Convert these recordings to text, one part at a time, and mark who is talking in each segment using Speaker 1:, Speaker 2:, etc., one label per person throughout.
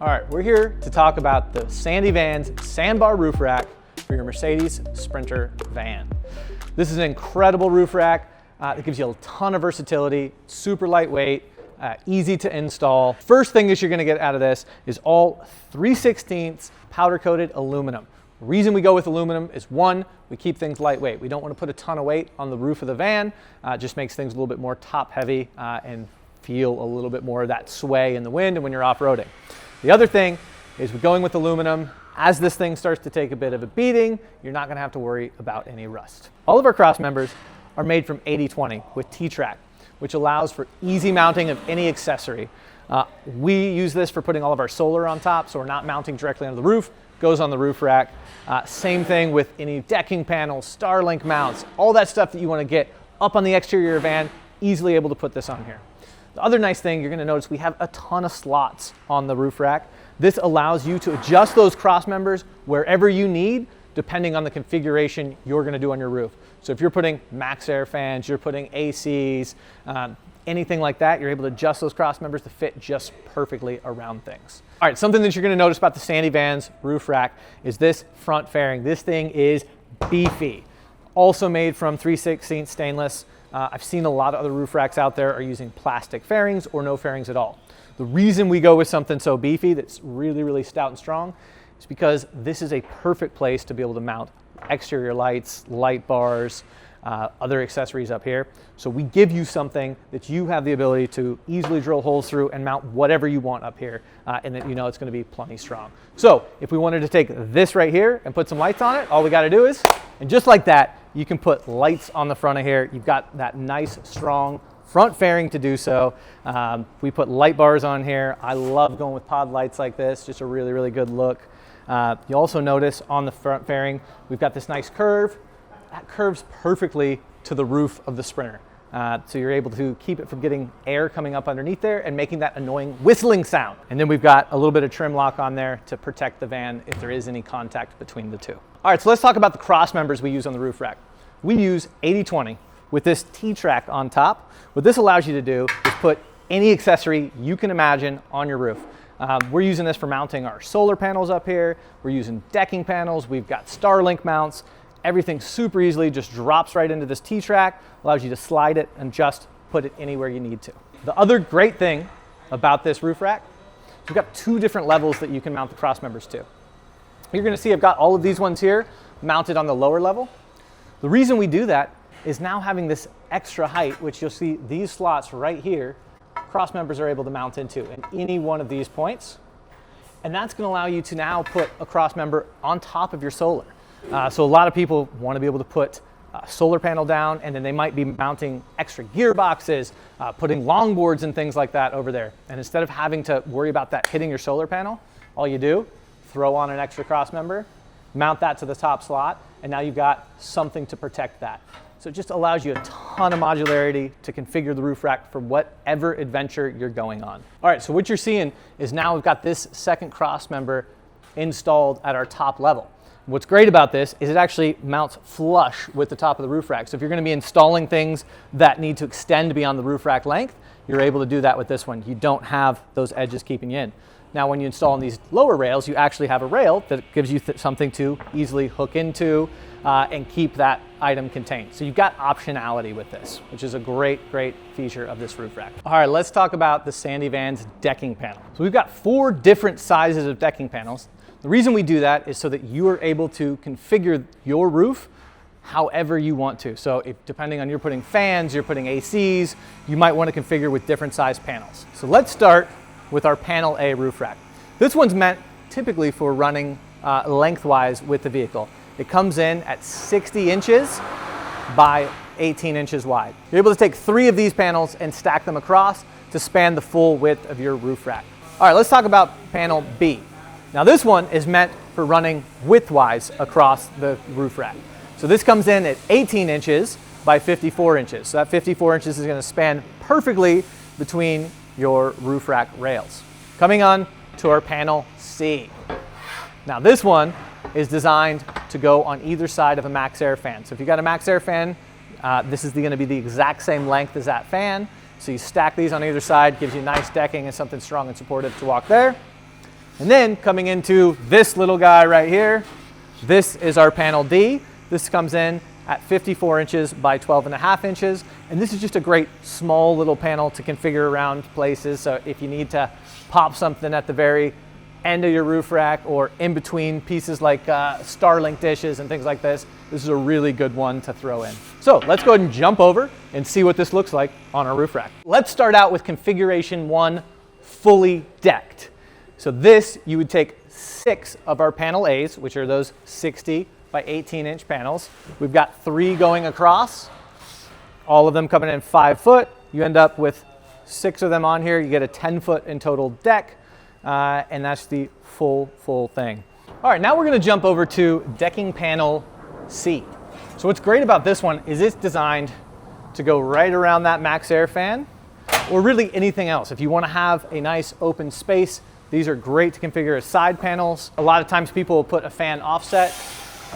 Speaker 1: All right, we're here to talk about the Sandy Van's Sandbar Roof Rack for your Mercedes Sprinter van. This is an incredible roof rack that gives you a ton of versatility, super lightweight, easy to install. First thing that you're gonna get out of this is all 3/16 powder coated aluminum. The reason we go with aluminum is one, we keep things lightweight. We don't want to put a ton of weight on the roof of the van. It just makes things a little bit more top heavy and feel a little bit more of that sway in the wind and when you're off-roading. The other thing is with going with aluminum, as this thing starts to take a bit of a beating, you're not going to have to worry about any rust. All of our cross members are made from 80/20 with T-Track, which allows for easy mounting of any accessory. We use this for putting all of our solar on top, so we're not mounting directly onto the roof, goes on the roof rack. Same thing with any decking panels, Starlink mounts, all that stuff that you want to get up on the exterior of your van, easily able to put this on here. The other nice thing you're going to notice, we have a ton of slots on the roof rack. This allows you to adjust those cross members wherever you need, depending on the configuration you're going to do on your roof. So if you're putting max air fans, you're putting ACs, anything like that, you're able to adjust those cross members to fit just perfectly around things. All right, something that you're going to notice about the Sandy Van's roof rack is this front fairing. This thing is beefy. Also made from 3/16 stainless. I've seen a lot of other roof racks out there are using plastic fairings or no fairings at all. The reason we go with something so beefy that's really, really stout and strong is because this is a perfect place to be able to mount exterior lights, light bars, other accessories up here. So we give you something that you have the ability to easily drill holes through and mount whatever you want up here, and that you know it's going to be plenty strong. So if we wanted to take this right here and put some lights on it, all we got to do is, and just like that, you can put lights on the front of here. You've got that nice, strong front fairing to do so. We put light bars on here. I love going with pod lights like this, just a really, really good look. You also notice on the front fairing, we've got this nice curve. That curves perfectly to the roof of the Sprinter. So you're able to keep it from getting air coming up underneath there and making that annoying whistling sound. And then we've got a little bit of trim lock on there to protect the van if there is any contact between the two. All right, so let's talk about the cross members we use on the roof rack. We use 80/20 with this T-Track on top. What this allows you to do is put any accessory you can imagine on your roof. We're using this for mounting our solar panels up here. We're using decking panels. We've got Starlink mounts. Everything super easily just drops right into this T-Track, allows you to slide it and just put it anywhere you need to. The other great thing about this roof rack, we've got two different levels that you can mount the cross members to. You're gonna see I've got all of these ones here mounted on the lower level. The reason we do that is now having this extra height, which you'll see these slots right here, cross members are able to mount into in any one of these points. And that's gonna allow you to now put a cross member on top of your solar. So a lot of people want to be able to put a solar panel down, and then they might be mounting extra gearboxes, putting longboards and things like that over there. And instead of having to worry about that hitting your solar panel, all you do, throw on an extra cross member, mount that to the top slot, and now you've got something to protect that. So it just allows you a ton of modularity to configure the roof rack for whatever adventure you're going on. All right, so what you're seeing is now we've got this second cross member installed at our top level. What's great about this is it actually mounts flush with the top of the roof rack. So if you're going to be installing things that need to extend beyond the roof rack length, you're able to do that with this one. You don't have those edges keeping you in. Now when you install on these lower rails, you actually have a rail that gives you something to easily hook into and keep that item contained. So you've got optionality with this, which is a great, great feature of this roof rack. All right, let's talk about the Sandy Van's decking panel. So we've got 4 different sizes of decking panels. The reason we do that is so that you are able to configure your roof however you want to. So if, depending on you're putting fans, you're putting ACs, you might want to configure with different size panels. So let's start with our panel A roof rack. This one's meant typically for running lengthwise with the vehicle. It comes in at 60 inches by 18 inches wide. You're able to take 3 of these panels and stack them across to span the full width of your roof rack. All right, let's talk about panel B. Now this one is meant for running widthwise across the roof rack. So this comes in at 18 inches by 54 inches. So that 54 inches is going to span perfectly between your roof rack rails. Coming on to our panel C. Now this one is designed to go on either side of a max air fan. So if you've got a max air fan, this is going to be the exact same length as that fan. So you stack these on either side, gives you nice decking and something strong and supportive to walk there. And then coming into this little guy right here, this is our panel D. This comes in at 54 inches by 12.5 inches. And this is just a great small little panel to configure around places. So if you need to pop something at the very end of your roof rack or in between pieces like Starlink dishes and things like this, this is a really good one to throw in. So let's go ahead and jump over and see what this looks like on our roof rack. Let's start out with configuration 1, fully decked. So this, you would take 6 of our panel A's, which are those 60 by 18 inch panels. We've got 3 going across, all of them coming in 5 foot. You end up with 6 of them on here. You get a 10 foot in total deck. And that's the full thing. All right, now we're gonna jump over to decking panel C. So what's great about this one is it's designed to go right around that max air fan, or really anything else. If you wanna have a nice open space, these are great to configure as side panels. A lot of times people will put a fan offset.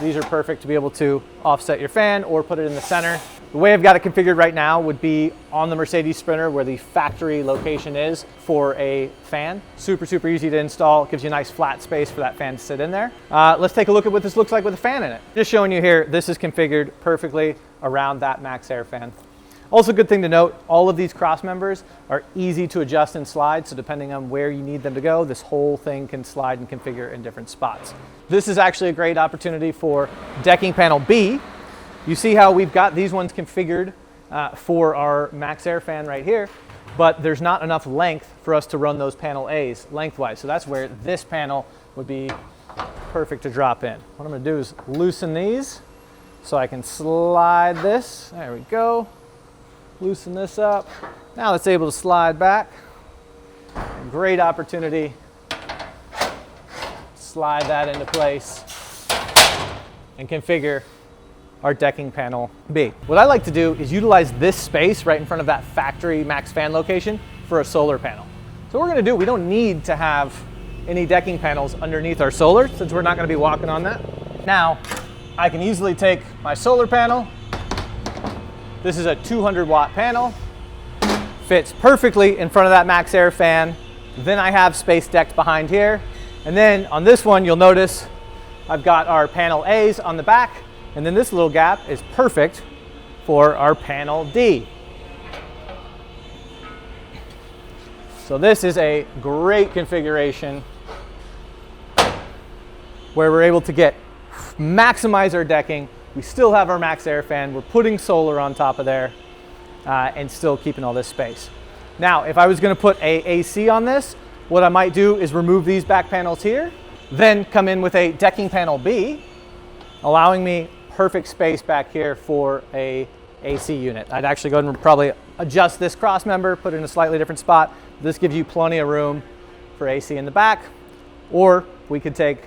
Speaker 1: These are perfect to be able to offset your fan or put it in the center. The way I've got it configured right now would be on the Mercedes Sprinter where the factory location is for a fan. Super easy to install. It gives you a nice flat space for that fan to sit in there. Let's take a look at what this looks like with a fan in it. Just showing you here, this is configured perfectly around that max air fan. Also, good thing to note, all of these cross members are easy to adjust and slide, so depending on where you need them to go, this whole thing can slide and configure in different spots. This is actually a great opportunity for decking panel B. You see how we've got these ones configured for our max air fan right here, but there's not enough length for us to run those panel A's lengthwise, so that's where this panel would be perfect to drop in. What I'm gonna do is loosen these so I can slide this. There we go. Loosen this up. Now it's able to slide back. Great opportunity. Slide that into place and configure our decking panel B. What I like to do is utilize this space right in front of that factory max fan location for a solar panel. So what we're gonna do, we don't need to have any decking panels underneath our solar since we're not gonna be walking on that. Now, I can easily take my solar panel. This is a 200 watt panel, fits perfectly in front of that max air fan. Then I have space decked behind here. And then on this one, you'll notice I've got our panel A's on the back, and then this little gap is perfect for our panel D. So this is a great configuration where we're able to maximize our decking. We still have our max air fan. We're putting solar on top of there and still keeping all this space. Now, if I was gonna put a AC on this, what I might do is remove these back panels here, then come in with a decking panel B, allowing me perfect space back here for a AC unit. I'd actually go ahead and probably adjust this cross member, put it in a slightly different spot. This gives you plenty of room for AC in the back, or we could take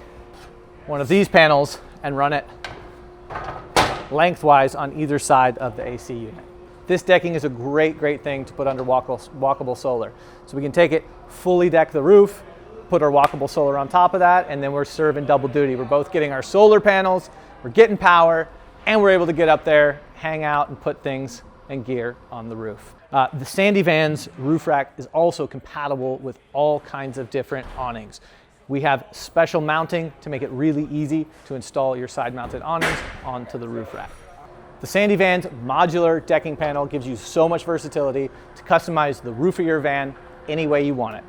Speaker 1: one of these panels and run it lengthwise on either side of the AC unit. This decking is a great thing to put under walkable solar. So we can take it, fully deck the roof, put our walkable solar on top of that, and then we're serving double duty. We're both getting our solar panels, we're getting power, and we're able to get up there, hang out, and put things and gear on the roof. The Sandy Van's roof rack is also compatible with all kinds of different awnings. We have special mounting to make it really easy to install your side mounted awnings onto the roof rack. The Sandy Van's modular decking panel gives you so much versatility to customize the roof of your van any way you want it.